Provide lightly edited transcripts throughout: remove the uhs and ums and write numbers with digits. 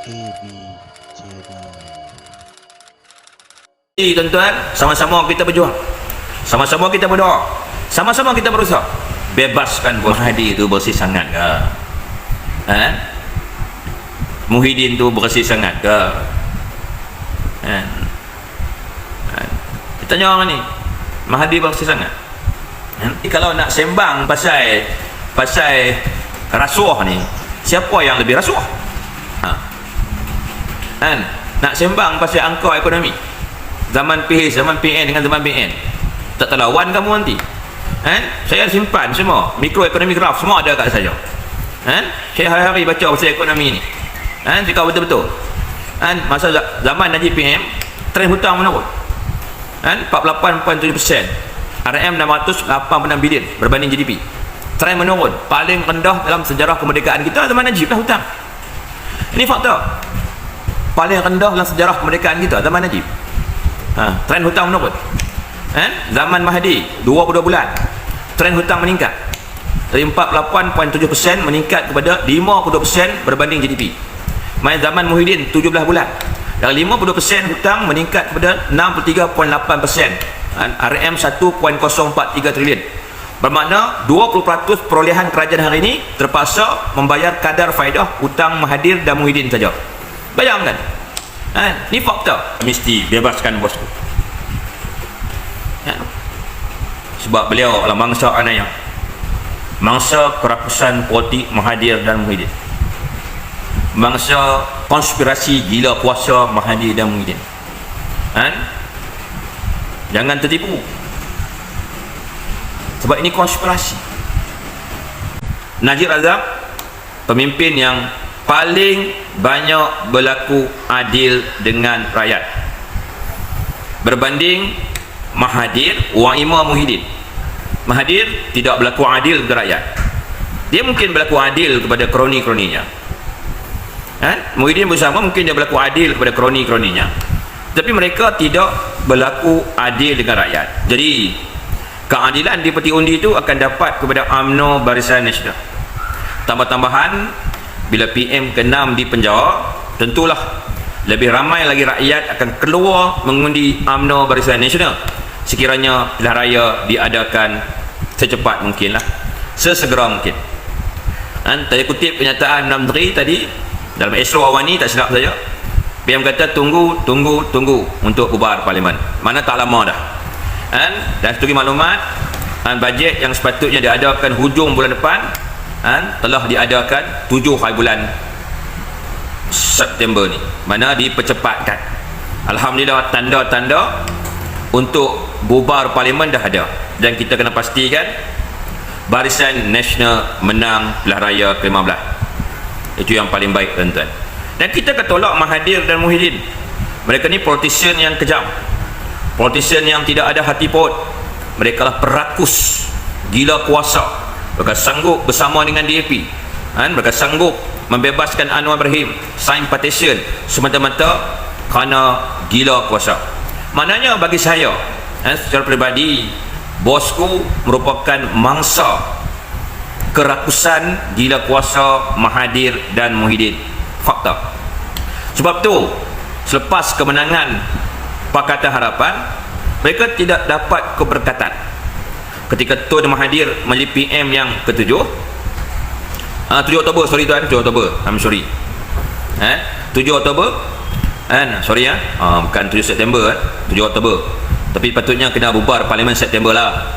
KB Channel. Tuan-tuan, sama-sama kita berjuang, sama-sama kita berdoa, sama-sama kita berusaha bebaskan Bos Mahathir itu bersih sangat ke? Muhyiddin tu bersih sangat ke? Kita tanya orang ni, Mahathir bersih sangat. Kalau nak sembang pasal rasuah ni, siapa yang lebih rasuah? Nak sembang pasal angka ekonomi zaman PH, zaman PN dengan zaman BN, tak terlawan kamu nanti. Saya simpan semua mikroekonomi graf, semua ada kat saya. Saya hari-hari baca pasal ekonomi ni. Cakap betul-betul. Masa zaman Najib PM, trend hutang menurun 48.7%, RM 686 bilion berbanding GDP. Trend menurun, paling rendah dalam sejarah kemerdekaan kita zaman Najib lah hutang. Ini fakta. Paling rendah dalam sejarah kemerdekaan kita zaman Najib. Trend hutang menurun. Zaman Mahathir 22 bulan trend hutang meningkat dari 48.7% meningkat kepada 52% berbanding GDP. Zaman Muhyiddin 17 bulan dari 52% hutang meningkat kepada 63.8%, RM 1.043 trilion. Bermakna 20% perolehan kerajaan hari ini terpaksa membayar kadar faedah hutang Mahathir dan Muhyiddin saja. Bayangkan, ni fakta. Mesti bebaskan bosku, sebab beliau adalah mangsa anaya, mangsa kerakusan politik Mahathir dan Muhyiddin, mangsa konspirasi gila kuasa Mahathir dan Muhyiddin. Jangan tertipu, sebab ini konspirasi. Najib Razak pemimpin yang paling banyak berlaku adil dengan rakyat berbanding Mahathir wa Muhyiddin. Mahathir tidak berlaku adil kepada rakyat. Dia mungkin berlaku adil kepada kroni-kroninya. Muhyiddin bersama mungkin dia berlaku adil kepada kroni-kroninya, tapi mereka tidak berlaku adil dengan rakyat. Jadi keadilan di peti undi itu akan dapat kepada UMNO Barisan Nasional. Tambah-tambahan, bila PM ke-6 di penjara, tentulah lebih ramai lagi rakyat akan keluar mengundi UMNO Barisan Nasional sekiranya pilihan raya diadakan secepat mungkin lah, sesegera mungkin. Saya kutip kenyataan Menteri tadi dalam Astro Awani, tak silap saya, PM kata tunggu untuk bubar parlimen. Mana tak lama dah. Dan sebagai maklumat, bajet yang sepatutnya diadakan hujung bulan depan telah diadakan 7 hari bulan September ni, mana dipercepatkan. Alhamdulillah, tanda-tanda untuk bubar parlimen dah ada, dan kita kena pastikan Barisan Nasional menang pilihan raya ke-15. Itu yang paling baik, tuan-tuan. Dan kita akan tolak Mahathir dan Muhyiddin. Mereka ni politician yang kejam, politician yang tidak ada hati paut. Mereka lah perakus gila kuasa. Mereka sanggup bersama dengan DAP, mereka sanggup membebaskan Anwar Ibrahim, sign petition semata-mata kerana gila kuasa. Maknanya bagi saya, secara peribadi, bosku merupakan mangsa kerakusan gila kuasa Mahathir dan Muhyiddin. Fakta. Sebab tu selepas kemenangan Pakatan Harapan, mereka tidak dapat keberkatan. Ketika Tun Mahathir menjadi PM yang ke-7, 7 Oktober, sorry tuan, 7 Oktober, I'm sorry, 7 Oktober, bukan 7 September, 7 Oktober, tapi patutnya kena bubar parlimen September lah.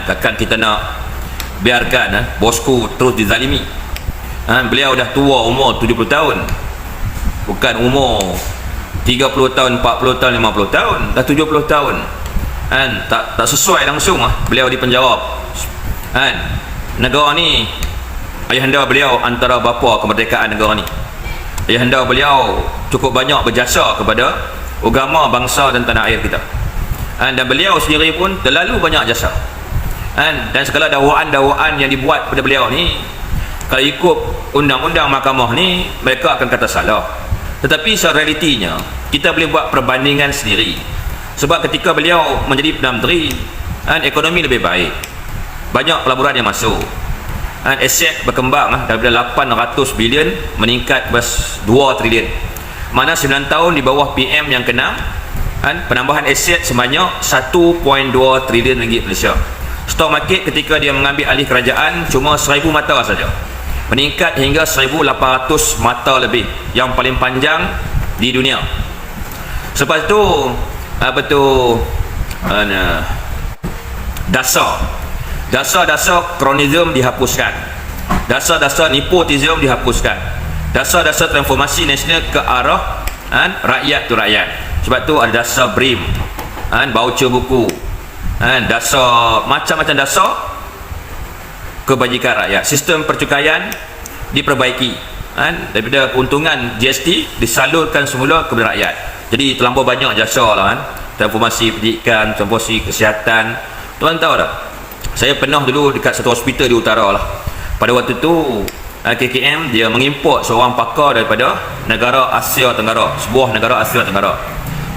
Takkan kita nak biarkan bosku terus dizalimi. Beliau dah tua, umur 70 tahun, bukan umur 30 tahun, 40 tahun, 50 tahun, dah 70 tahun. Tak sesuai langsung beliau dipenjara. Negara ni, ayahanda beliau antara bapa kemerdekaan negara ni. Ayahanda beliau cukup banyak berjasa kepada agama, bangsa dan tanah air kita. Dan beliau sendiri pun terlalu banyak jasa. Dan segala dakwaan-dakwaan yang dibuat pada beliau ni, kalau ikut undang-undang mahkamah ni, mereka akan kata salah. Tetapi realitinya, kita boleh buat perbandingan sendiri. Sebab ketika beliau menjadi Perdana Menteri, ekonomi lebih baik, banyak pelaburan yang masuk, aset berkembang daripada 800 bilion meningkat ke 2 trilion. Mana 9 tahun di bawah PM yang ke-6, penambahan aset sebanyak 1.2 trilion ringgit Malaysia. Stock market ketika dia mengambil alih kerajaan cuma 1000 mata saja, meningkat hingga 1800 mata lebih, yang paling panjang di dunia. Selepas tu dasar kronisme dihapuskan, dasar nepotisme dihapuskan, dasar transformasi nasional ke arah rakyat tu rakyat. Sebab tu ada dasar BRIM, voucher buku, dasar macam-macam dasar kebajikan rakyat. Sistem percukaian diperbaiki, daripada keuntungan GST disalurkan semula kepada rakyat. Jadi terlampau banyak jasa lah, transformasi pendidikan, transformasi kesihatan. Tuan tahu tak, saya pernah dulu dekat satu hospital di utara lah. Pada waktu tu KKM dia mengimport seorang pakar daripada negara Asia Tenggara, sebuah negara Asia Tenggara.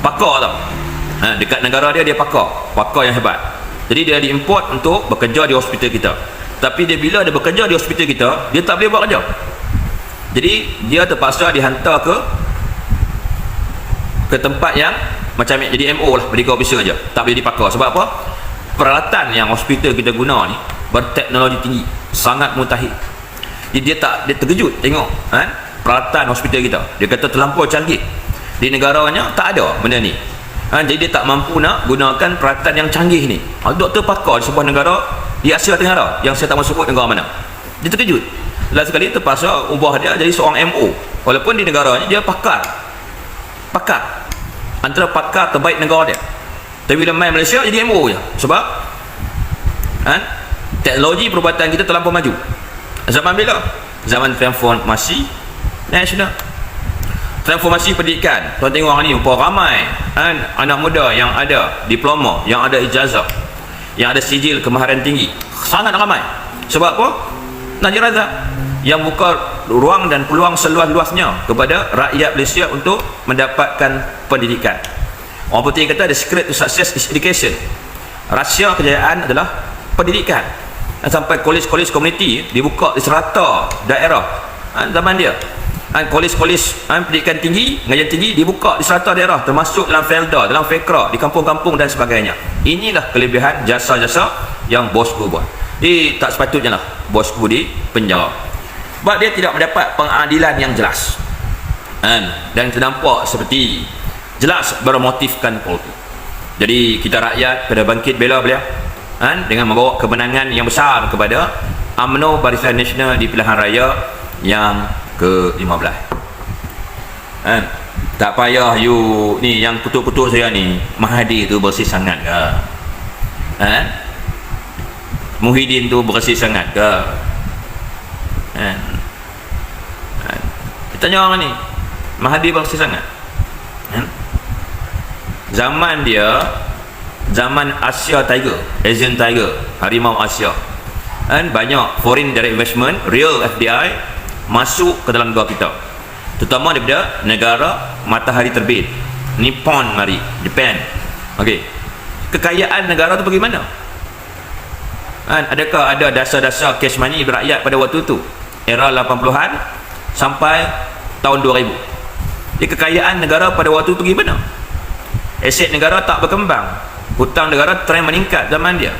Pakar tau, dekat negara dia pakar yang hebat. Jadi dia diimport untuk bekerja di hospital kita. Tapi dia bila dia bekerja di hospital kita, dia tak boleh buat kerja. Jadi dia terpaksa dihantar ke tempat yang macam jadi MO lah, medical officer aja, tak boleh dipakar. Sebab apa? Peralatan yang hospital kita guna ni berteknologi tinggi, sangat mutakhir. Jadi dia terkejut tengok peralatan hospital kita. Dia kata terlampau canggih, di negaranya tak ada benda ni. Jadi dia tak mampu nak gunakan peralatan yang canggih ni. Doktor pakar di sebuah negara di Asia Tenggara yang saya tak mahu sebut negara mana. Dia terkejut. Last sekali terpaksa ubah dia jadi seorang MO, walaupun di negaranya dia pakar antara pakar terbaik negara dia. Tapi bila main Malaysia jadi MO je. Sebab teknologi perubatan kita terlampau maju. Zaman bila? Zaman transformasi nasional, transformasi pendidikan. Tuan tengok ni berapa ramai anak muda yang ada diploma, yang ada ijazah, yang ada sijil kemahiran tinggi. Sangat ramai. Sebab apa? Najib Razak yang buka ruang dan peluang seluas-luasnya kepada rakyat Malaysia untuk mendapatkan pendidikan. Orang putih kata the secret to success is education. Rahsia kejayaan adalah pendidikan. Sampai kolej-kolej komuniti dibuka di serata daerah zaman dia. Kolej-kolej pendidikan tinggi, ngajian tinggi dibuka di serata daerah, termasuk dalam Felda, dalam Fekra, di kampung-kampung dan sebagainya. Inilah kelebihan jasa-jasa yang bosku buat. Dia tak sepatutnya lah bosku di penjara. Sebab dia tidak mendapat pengadilan yang jelas, dan terdampak seperti jelas bermotifkan politik. Jadi kita rakyat kena bangkit bela beliau dengan membawa kemenangan yang besar kepada UMNO Barisan Nasional di pilihan raya yang ke-15. Tak payah you ni yang kutuk-kutuk saya ni, Mahathir tu bersih sangat ke? Muhyiddin tu bersih sangat ke? Tanya orang ni, Mahathir bersih sangat? Zaman dia, zaman Asia Tiger, Asian Tiger, harimau Asia, banyak foreign direct investment, real FDI masuk ke dalam negara kita, terutama daripada negara matahari terbit, Nippon mari, Japan. Okey, kekayaan negara tu bagaimana? Adakah ada dasar-dasar cash money berakyat pada waktu tu, era 80-an sampai tahun 2000? Jadi kekayaan negara pada waktu tu bagaimana? Aset negara tak berkembang, hutang negara trend meningkat zaman dia,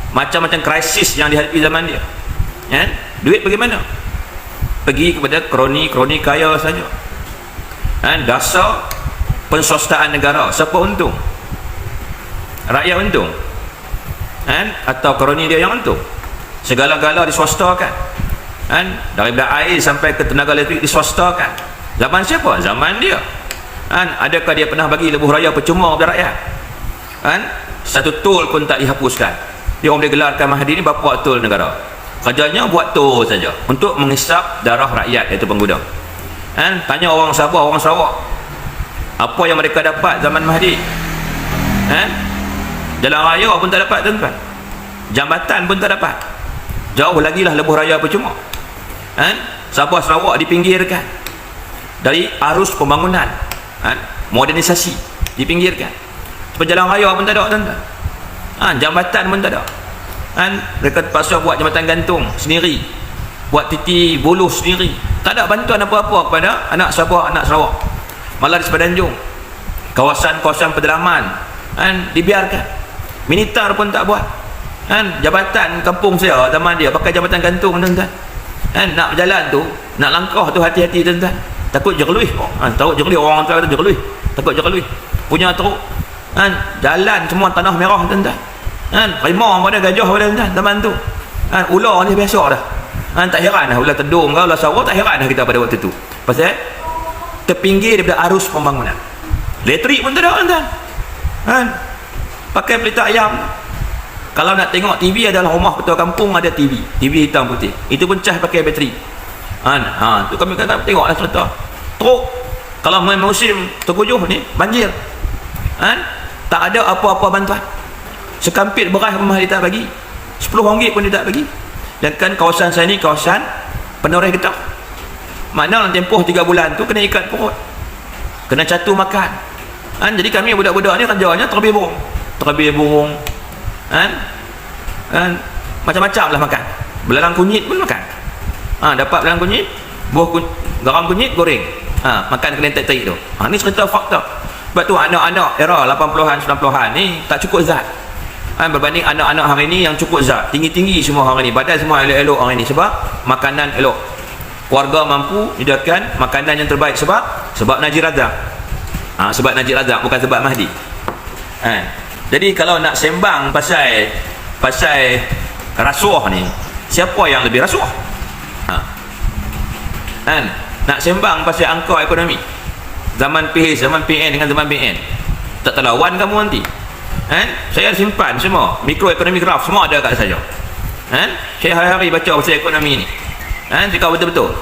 macam-macam krisis yang dihadapi zaman dia. Duit bagaimana? Pergi kepada kroni-kroni kaya saja. Dasar penswastaan negara, siapa untung? Rakyat untung, atau kroni dia yang untung? Segala-gala diswastakan, daripada air sampai ke tenaga elektrik diswastakan. Zaman siapa? Zaman dia. Adakah dia pernah bagi lebuh raya percuma kepada rakyat? Satu tol pun tak dihapuskan. Dia orang boleh gelarkan Mahathir ni bapa tol negara. Kerjanya buat tol saja untuk menghisap darah rakyat, iaitu pengguna. Tanya orang Sabah, orang Sarawak, apa yang mereka dapat zaman Mahathir? Jalan raya pun tak dapat, tuan-tuan. Jambatan pun tak dapat. Jauh lagi lah lebuh raya percuma. Sabah Sarawak dipinggirkan dari arus pembangunan, modernisasi dipinggirkan. Jalan raya pun tak ada, tuan-tuan. Jambatan pun tak ada. Mereka terpaksa buat jambatan gantung sendiri, buat titi buluh sendiri, tak ada bantuan apa-apa kepada anak Sabah, anak Sarawak. Malah di Semenanjung, kawasan-kawasan pedalaman dibiarkan, militar pun tak buat. Jabatan kampung saya zaman dia pakai jambatan gantung, tuan-tuan. Nak berjalan tu, nak langkah tu hati-hati, tuan-tuan. Takut jerluih. Takut jerluih, orang kata jerluih, takut jerluih. Punya teruk. Jalan semua tanah merah, tuan-tuan. Rimau pada gajah pada, tuan-tuan, zaman tu. Ular ni biasa dah. Tak heran dah ular tedung ke ular sarau, tak heran dah kita pada waktu tu. Pasal terpinggir daripada arus pembangunan. Elektrik pun tak ada, tuan-tuan. Pakai pelita ayam. Kalau nak tengok TV, adalah rumah ketua kampung ada TV hitam putih, itu pun cah pakai bateri. Tu kami kata tengoklah cerita teruk. Kalau main musim terkujuh ni banjir, tak ada apa-apa bantuan. Sekampit beras rumah dia tak bagi, RM10 pun dia tak bagi. Dan kan kawasan saya ni kawasan penoreh getah, makna dalam tempoh 3 bulan tu kena ikat perut, kena catu makan. Jadi kami budak-budak ni kerjanya terbih burung, macam-macam lah makan. Belalang kunyit pun makan. Dapat belalang kunyit, garam kunyit goreng, makan kena terik tu. Ni cerita fakta. Sebab tu anak-anak era 80-an 90-an ni tak cukup zat, berbanding anak-anak hari ni yang cukup zat, tinggi-tinggi semua hari ni, badan semua elok-elok hari ni. Sebab makanan elok, keluarga mampu menyediakan makanan yang terbaik. Sebab Najib Razak. Sebab Najib Razak, bukan sebab Mahdi. Jadi kalau nak sembang pasal rasuah ni, siapa yang lebih rasuah? Nak sembang pasal angka ekonomi, zaman PH, zaman PN dengan zaman BN, tak terlawan kamu nanti. Saya simpan semua mikroekonomi graf, semua ada kat saya. Saya hari-hari baca pasal ekonomi ni. Jika betul-betul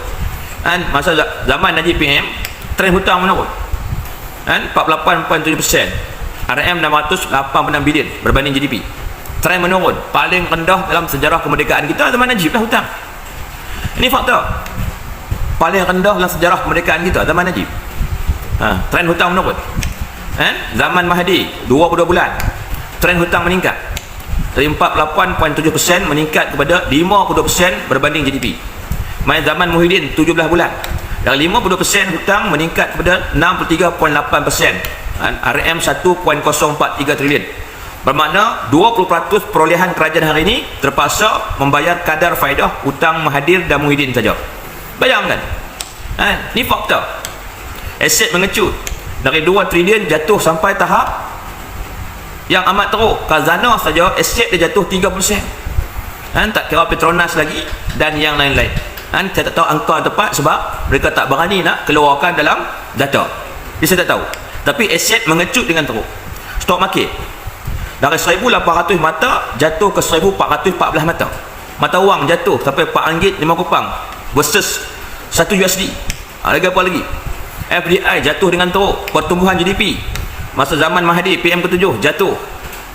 masa zaman Najib PM, trend hutang menurun 48.7%, RM 686 bilion berbanding GDP. Trend menurun, paling rendah dalam sejarah kemerdekaan kita zaman Najib lah hutang. Ini fakta. Paling rendah dalam sejarah kemerdekaan kita zaman Najib. Trend hutang menurun. Zaman Mahdi 22 bulan, trend hutang meningkat dari 48.7% meningkat kepada 50% berbanding GDP. Main zaman Muhyiddin 17 bulan, dari 50% hutang meningkat kepada 63.8%, RM 1.043 trilion. Bermakna 20% perolehan kerajaan hari ini terpaksa membayar kadar faedah hutang Mahathir dan Muhyiddin saja. Bayangkan, ni fakta. Aset mengecut dari 2 trilion jatuh sampai tahap yang amat teruk. Khazanah saja aset dia jatuh 3%. Tak kira Petronas lagi dan yang lain-lain. Saya tak tahu angka tepat sebab mereka tak berani nak keluarkan dalam data. Jadi saya tak tahu. Tapi aset mengecut dengan teruk. Stock market dari 1,800 mata jatuh ke 1,414 mata. Mata wang jatuh sampai RM4.05 versus 1 USD. Lagi apa lagi? FDI jatuh dengan teruk. Pertumbuhan GDP masa zaman Mahdi PM ke-7 jatuh,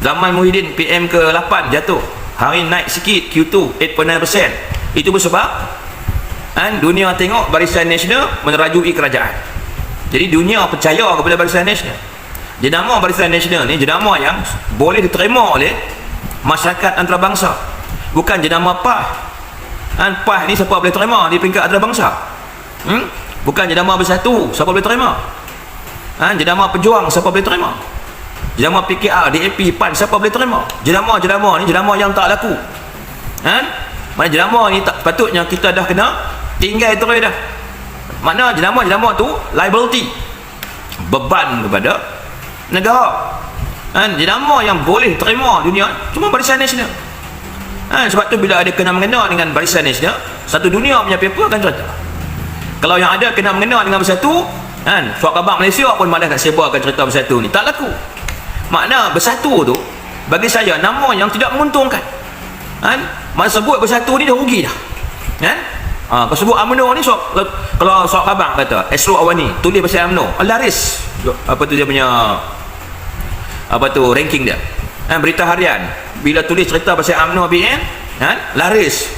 zaman Muhyiddin PM ke-8 jatuh. Hari naik sikit, Q2 8.9%. Itu bersebab dunia tengok Barisan Nasional menerajui kerajaan. Jadi dunia percaya kepada Barisan Nasional. Jenama Barisan Nasional ni jenama yang boleh diterima oleh masyarakat antarabangsa, bukan jenama PAH. PAH ni siapa boleh terima di peringkat antarabangsa? Bukan jenama Bersatu, siapa boleh terima? Jenama Pejuang, siapa boleh terima? Jenama PKR, DAP, PAN, siapa boleh terima? Jenama-jenama ni jenama yang tak laku. Mana jenama ni tak patutnya kita dah kena tinggal terus dah. Mana jenama-jenama tu liability, beban kepada negara. Jenama yang boleh terima dunia cuma Barisan Nasional. Sebab tu bila ada kena-mengena dengan Barisan Nasional, satu dunia punya paper akan cerita. Kalau yang ada kena-mengena dengan Bersatu, Surat Khabar Malaysia pun malas nak sebarkan cerita Bersatu ni, tak laku. Makna Bersatu tu bagi saya nama yang tidak menguntungkan. Masa sebut Bersatu ni dah rugi dah. Kalau sebut UMNO ni, kalau Surat Khabar kata Esro Awani tulis pasal UMNO, laris apa tu dia punya ranking dia. Berita harian bila tulis cerita pasal UMNO BN, laris.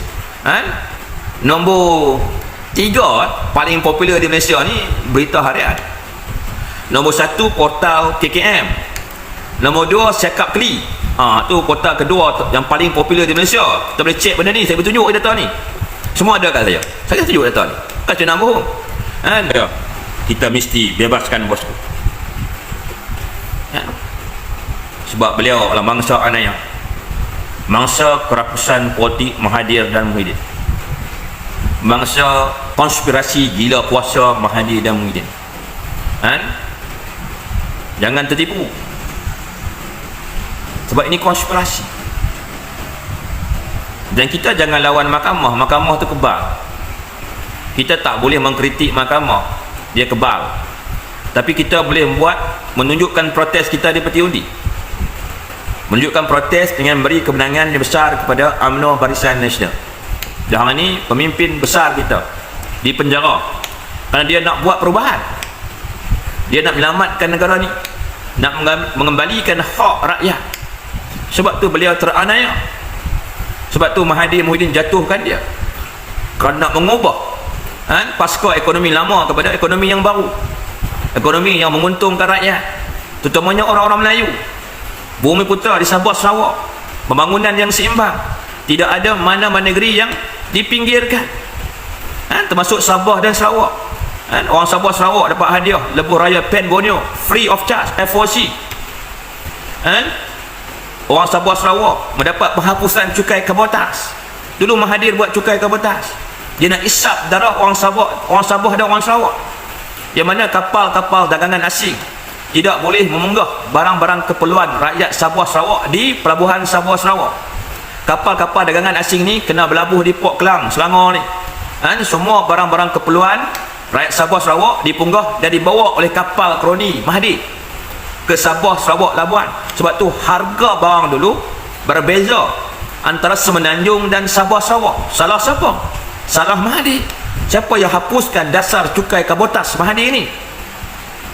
Nombor 3 paling popular di Malaysia ni berita harian. Nombor 1 portal KKM, nombor 2 Cakap Keli, Tu kota kedua yang paling popular di Malaysia. Kita boleh cek benda ni, saya bertunjuk data ni. Semua ada kat saya. Saya tunjuk data ni. Kan saya nak bohong. Kan? Ya. Kita mesti bebaskan bosku. Ya. Sebab beliau adalah mangsa anaya. Mangsa kerakusan politik Mahathir dan Muhyiddin. Mangsa konspirasi gila kuasa Mahathir dan Muhyiddin. Kan? Jangan tertipu. Sebab ini konspirasi. Dan kita jangan lawan mahkamah. Mahkamah tu kebal. Kita tak boleh mengkritik mahkamah, dia kebal. Tapi kita boleh menunjukkan protes kita di peti undi. Menunjukkan protes dengan beri kemenangan yang besar kepada UMNO Barisan Nasional. Dan hari ini pemimpin besar kita di penjara kerana dia nak buat perubahan. Dia nak menyelamatkan negara ni, nak mengembalikan hak rakyat. Sebab tu beliau teranaya. Sebab tu Mahathir Muhyiddin jatuhkan dia kerana nak mengubah pasca ekonomi lama kepada ekonomi yang baru, ekonomi yang menguntungkan rakyat, terutamanya orang-orang Melayu. Bumi Putera di Sabah Sarawak, pembangunan yang seimbang, tidak ada mana-mana negeri yang dipinggirkan, termasuk Sabah dan Sarawak. Orang Sabah Sarawak dapat hadiah lebuh raya Pen Borneo free of charge, FOC. Orang Sabah Sarawak mendapat penghapusan cukai kabotas. Dulu Mahathir buat cukai kabotas, dia nak isap darah orang Sabah dan orang Sarawak, yang mana kapal-kapal dagangan asing tidak boleh memunggah barang-barang keperluan rakyat Sabah Sarawak di pelabuhan Sabah Sarawak. Kapal-kapal dagangan asing ni kena berlabuh di Port Klang, Selangor ni. Semua barang-barang keperluan rakyat Sabah Sarawak dipunggah dan dibawa oleh kapal kroni Mahathir ke Sabah Sarawak Labuan. Sebab tu harga barang dulu berbeza antara Semenanjung dan Sabah Sarawak. Salah siapa? Salah Mahathir. Siapa yang hapuskan dasar cukai kabotas Mahathir ni?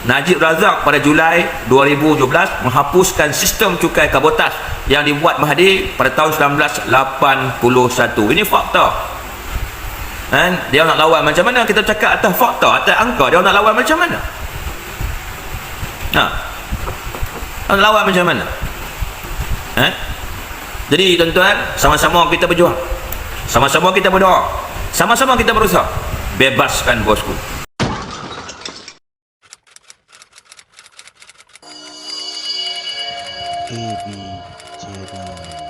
Najib Razak pada Julai 2017 menghapuskan sistem cukai kabotas yang dibuat Mahathir pada tahun 1981. Ini fakta. Dia nak lawan macam mana? Kita cakap atas fakta, atas angka. Dia nak lawan macam mana? Nak lawan macam mana? Jadi tuan-tuan, sama-sama kita berjuang, sama-sama kita berdoa, sama-sama kita berusaha bebaskan bosku. AB Channel.